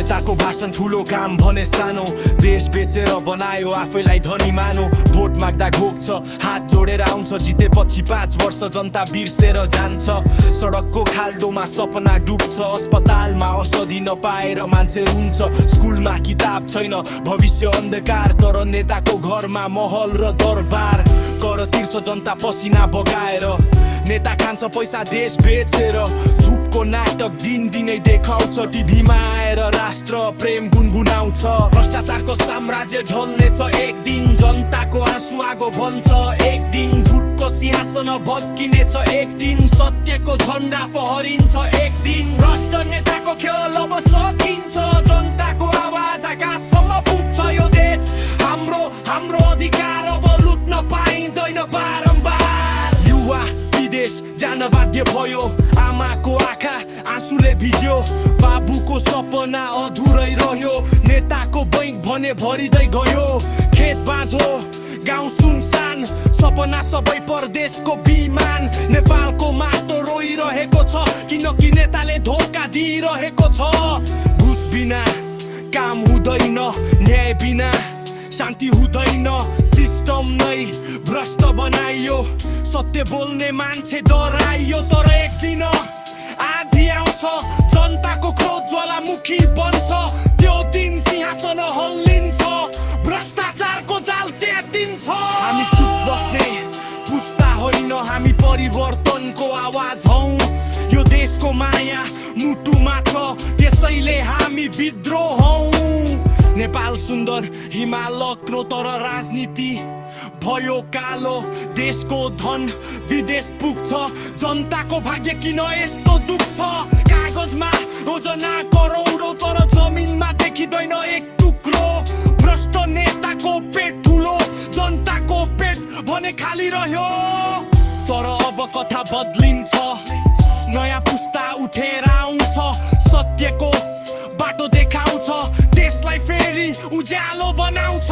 नेताको भाषण ठुलो काम भने सानो देश बेचेर बनायो आफैलाई धनी मानो भोट माग्दा घोक्छ हात जोडेर आउँछ जितेपछि 5 वर्ष जनता बिर्सेर जान्छ सडकको खाल्डोमा सपना डुब्छ अस्पतालमा औषधि नपाएर मान्छे रुन्छ स्कुलमा किताब छैन भविष्य अन्धकार तर नेताको घरमा महल र दरबार कर तिर्छ जनता पसिना बगाएर नेता खान्छ पैसा देश बेचेर झुपको नाटक दिनै देखाउँछ टिभीमा आएर राष्ट्र प्रेम गुनगुनाउँछ भ्रष्टाचारको साम्राज्य ढल्नेछ एक दिन जनताको आँसु आगो बन्छ एक दिन झुटको सिंहासन भत्किनेछ एक दिन सत्यको झन्डा फहरिन्छ एक दिन भ्रष्ट नेताको खेल अब सकिन्छ जनताको आवाज आकाशसम्म पुग्छ यो देश हाम्रो अधिकार अब लुट्न पाइँदैन बारम्बार युवा विदेश जान बाध्य भयो आमाको आँखा आँसुले भिज्यो बाबुको सपना अधुरै रह्यो नेताको बैंक भने भरिँदै गयो खेत बाँझो गाउँ सुनसान सपना सबै परदेशको बिमान नेपालको माटो रोइरहेको छ किनकि नेताले धोका दिइरहेको छ घुस बिना काम हुँदैन न्याय बिना शान्ति हुँदैन सिस्टम नै भ्रष्ट बनाइयो सत्य बोल्ने मान्छे डराइयो तर एक दिन आधी आउँछ जनताको क्रोध ज्वालामुखी बन्छ त्यो दिन सिंहासन हल्लिन्छ भ्रष्टाचारको जाल च्यातिन्छ हामी चुप बस्ने पुस्ता होइन हामी परिवर्तनको आवाज हौ यो देशको माया मुटुमा छ त्यसैले हामी विद्रोह हौ नेपाल सुन्दर हिमालग्लो तर राजनीति भयो कालो देशको धन विदेश पुग्छ जनताको भाग्य किन यस्तो दुख्छ कागजमा योजना करोडौं तर जमिनमा देखिँदैन एक टुक्रो भ्रष्ट नेताको पेट ठुलो जनताको पेट भने खाली रह्यो तर अब कथा बदलिन्छ नयाँ पुस्ता उठेर आउँछ सत्यको बाटो देखाउँछ देशलाई फेरि उज्यालो बनाउँछ